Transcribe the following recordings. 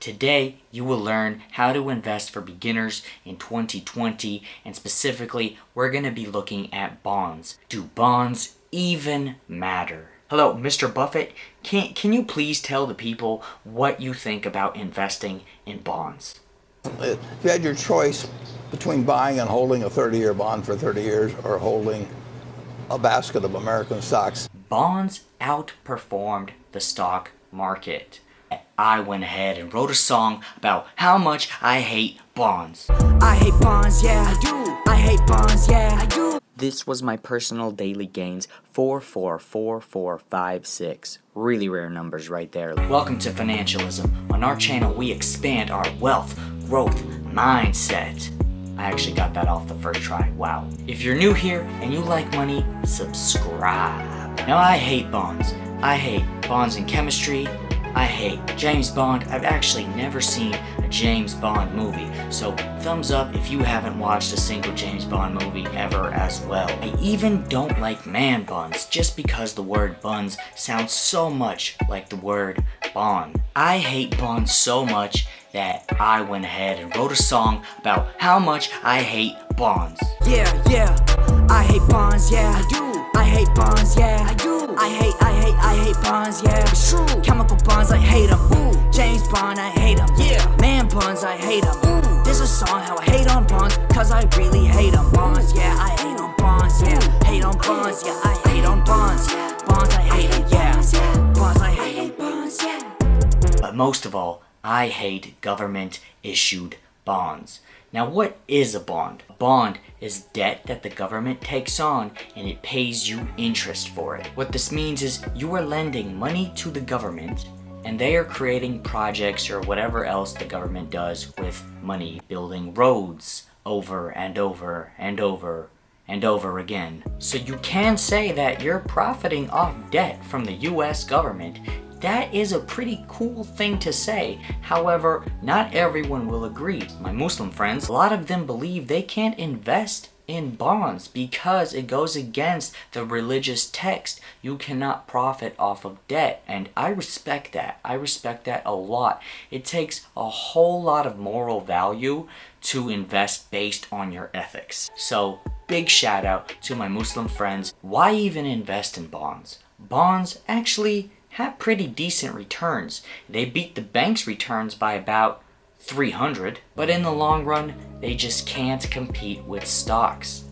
Today, you will learn how to invest for beginners in 2020, and specifically, we're going to be looking at bonds. Do bonds even matter? Hello, Mr. Buffett. Can you please tell the people what you think about investing in bonds? If you had your choice between buying and holding a 30-year bond for 30 years or holding a basket of American stocks, bonds outperformed the stock market. I went ahead and wrote a song about how much I hate bonds. I hate bonds, yeah, I do. I hate bonds, yeah, I do. This was my personal daily gains, 44456. Really rare numbers right there. Welcome to Financialism. On our channel, we expand our wealth, growth, mindset. I actually got that off the first try. Wow. If you're new here and you like money, subscribe. Now, I hate bonds. I hate bonds in chemistry. I hate James Bond. I've actually never seen a James Bond movie, so thumbs up if you haven't watched a single James Bond movie ever as well. I even don't like man buns, just because the word buns sounds so much like the word bond. I hate bonds so much that I went ahead and wrote a song about how much I hate bonds. Yeah, I hate bonds, yeah, I do. I hate bonds, yeah, I do. I hate bonds, yeah, it's true. Chemical bonds, I hate them. Ooh, James Bond, I hate them. Yeah, man buns, I hate them. Ooh, there's a song how I hate on bonds, cause I really hate them. Bonds, yeah, I hate on bonds, yeah. Hate on bonds, yeah, I hate on bonds. Bonds, I hate them, yeah. Bonds, I hate bonds, yeah. But most of all, I hate government-issued bonds. Now, what is a bond? A bond is debt that the government takes on and it pays you interest for it. What this means is you are lending money to the government and they are creating projects or whatever else the government does with money, building roads over and over and over and over again. So you can say that you're profiting off debt from the US government. That is a pretty cool thing to say. However, not everyone will agree. My Muslim friends, a lot of them believe they can't invest in bonds because it goes against the religious text. You cannot profit off of debt, and I respect that. I respect that a lot. It takes a whole lot of moral value to invest based on your ethics. So, big shout out to my Muslim friends. Why even invest in bonds? Bonds actually have pretty decent returns. They beat the bank's returns by about 300, but in the long run, they just can't compete with stocks.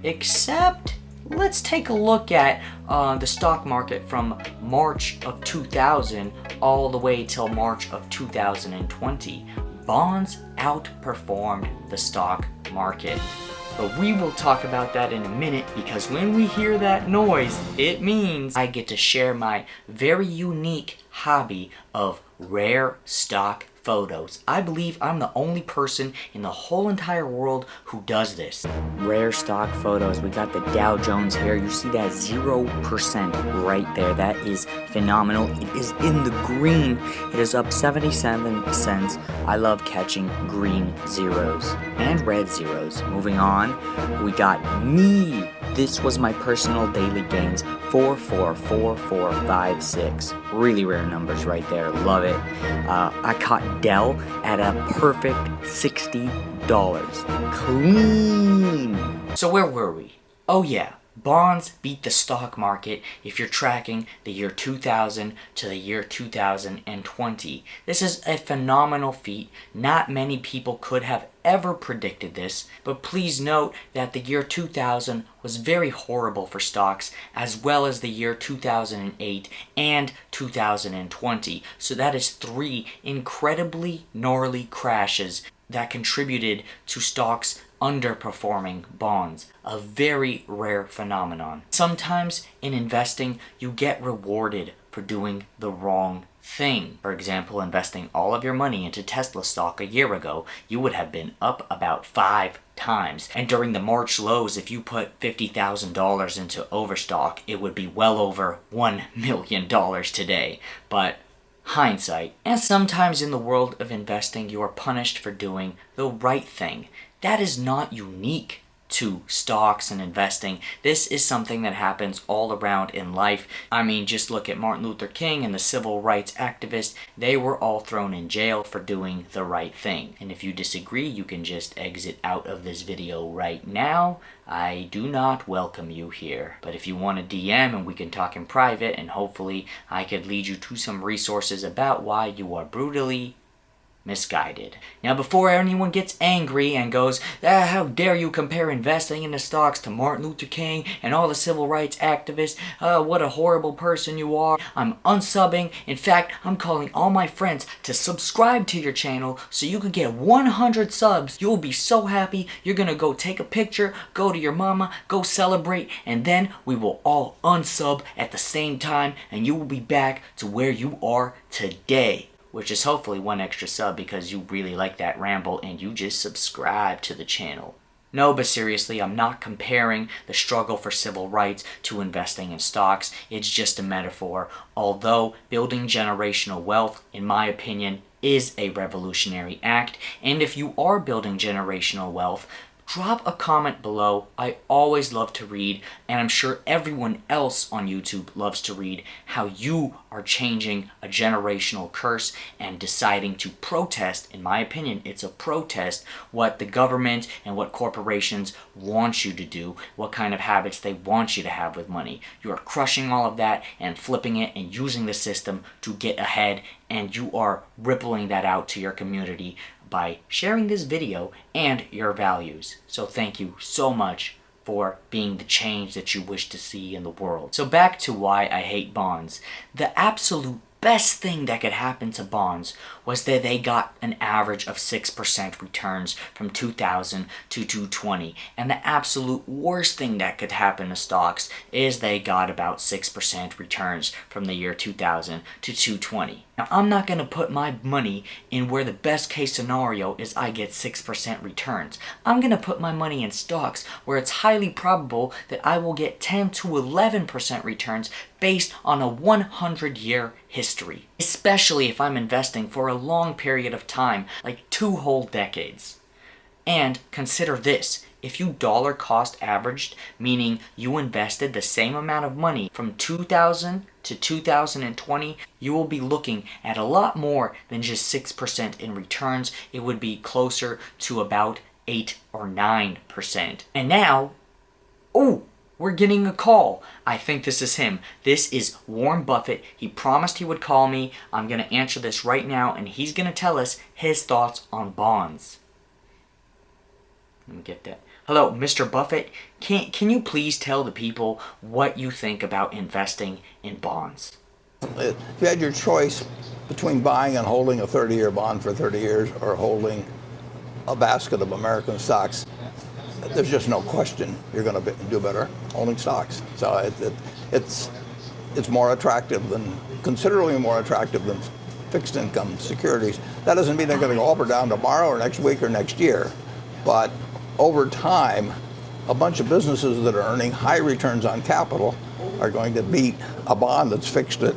Except, let's take a look at the stock market from March of 2000 all the way till March of 2020. Bonds outperformed the stock market. But we will talk about that in a minute, because when we hear that noise, it means I get to share my very unique hobby of rare stock photos. I believe I'm the only person in the whole entire world who does this. Rare stock photos. We got the Dow Jones here. You see that 0% right there. That is phenomenal. It is in the green. It is up 77 cents. I love catching green zeros and red zeros. Moving on, we got me. This was my personal daily gains, 44456. Really rare numbers right there. Love it. I caught Dell at a perfect $60. Clean. So where were we? Oh yeah. Bonds beat the stock market if you're tracking the year 2000 to the year 2020. This is a phenomenal feat. Not many people could have ever predicted this, but please note that the year 2000 was very horrible for stocks, as well as the year 2008 and 2020. So that is 3 incredibly gnarly crashes that contributed to stocks underperforming bonds, a very rare phenomenon. Sometimes in investing, you get rewarded for doing the wrong thing. For example, investing all of your money into Tesla stock a year ago, you would have been up about 5 times. And during the March lows, if you put $50,000 into Overstock, it would be well over $1 million today. But hindsight. And sometimes in the world of investing, you are punished for doing the right thing. That is not unique to stocks and investing. This is something that happens all around in life. I mean, just look at Martin Luther King and the civil rights activists. They were all thrown in jail for doing the right thing. And if you disagree, you can just exit out of this video right now. I do not welcome you here. But if you want to DM and we can talk in private, and hopefully I could lead you to some resources about why you are brutally misguided. Now, before anyone gets angry and goes, how dare you compare investing in the stocks to Martin Luther King and all the civil rights activists, what a horrible person you are, I'm unsubbing. In fact, I'm calling all my friends to subscribe to your channel so you can get 100 subs. You'll be so happy. You're gonna go take a picture, go to your mama, go celebrate, and then we will all unsub at the same time, and you will be back to where you are today. Which is hopefully 1 extra sub because you really like that ramble and you just subscribe to the channel. No, but seriously, I'm not comparing the struggle for civil rights to investing in stocks. It's just a metaphor. Although building generational wealth, in my opinion, is a revolutionary act. And if you are building generational wealth, drop a comment below. I always love to read, and I'm sure everyone else on YouTube loves to read how you are changing a generational curse and deciding to protest. In my opinion, it's a protest what the government and what corporations want you to do, what kind of habits they want you to have with money. You are crushing all of that and flipping it and using the system to get ahead, and you are rippling that out to your community by sharing this video and your values. So thank you so much for being the change that you wish to see in the world. So back to why I hate bonds. The absolute best thing that could happen to bonds was that they got an average of 6% returns from 2000 to 2020. And the absolute worst thing that could happen to stocks is they got about 6% returns from the year 2000 to 2020. Now, I'm not going to put my money in where the best case scenario is I get 6% returns. I'm going to put my money in stocks where it's highly probable that I will get 10 to 11% returns based on a 100-year history. Especially if I'm investing for a long period of time, like 2 whole decades. And consider this. If you dollar cost averaged, meaning you invested the same amount of money from 2000 to 2020, you will be looking at a lot more than just 6% in returns. It would be closer to about 8 or 9%. And now, we're getting a call. I think this is him. This is Warren Buffett. He promised he would call me. I'm going to answer this right now, and he's going to tell us his thoughts on bonds. Let me get that. Hello, Mr. Buffett. Can you please tell the people what you think about investing in bonds? If you had your choice between buying and holding a 30-year bond for 30 years or holding a basket of American stocks, there's just no question you're going to do better holding stocks. So it's more attractive considerably more attractive than fixed income securities. That doesn't mean they're going to go up or down tomorrow or next week or next year, but over time, a bunch of businesses that are earning high returns on capital are going to beat a bond that's fixed at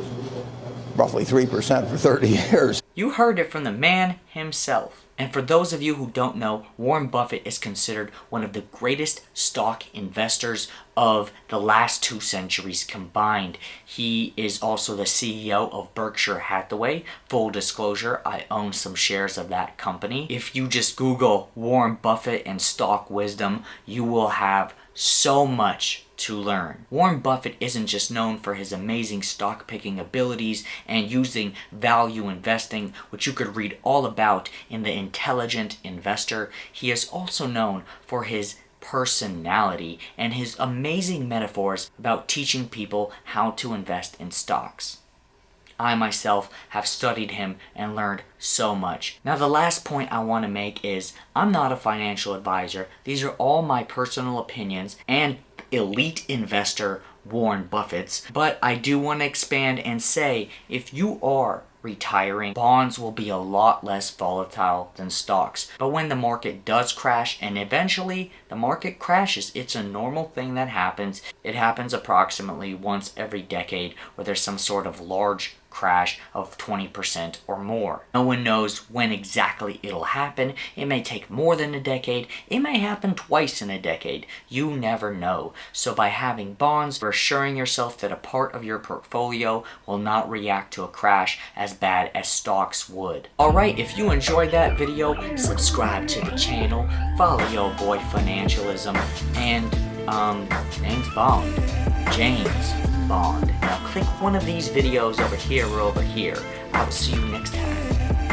roughly 3% for 30 years. You heard it from the man himself. And for those of you who don't know, Warren Buffett is considered one of the greatest stock investors of the last 2 centuries combined. He is also the CEO of Berkshire Hathaway. Full disclosure, I own some shares of that company. If you just Google Warren Buffett and stock wisdom, you will have so much to learn. Warren Buffett isn't just known for his amazing stock picking abilities and using value investing, which you could read all about in The Intelligent Investor. He is also known for his personality and his amazing metaphors about teaching people how to invest in stocks. I myself have studied him and learned so much. Now, the last point I want to make is I'm not a financial advisor. These are all my personal opinions and elite investor Warren Buffett's. But I do want to expand and say if you are retiring, bonds will be a lot less volatile than stocks. But when the market does crash, and eventually the market crashes, it's a normal thing that happens. It happens approximately once every decade where there's some sort of large crash of 20% or more. No one knows when exactly it'll happen. It may take more than a decade. It may happen twice in a decade. You never know. So by having bonds, you're assuring yourself that a part of your portfolio will not react to a crash as bad as stocks would. Alright, if you enjoyed that video, subscribe to the channel, follow your boy Financialism, and name's Bond. James Bond. Now click one of these videos over here or over here. I will see you next time.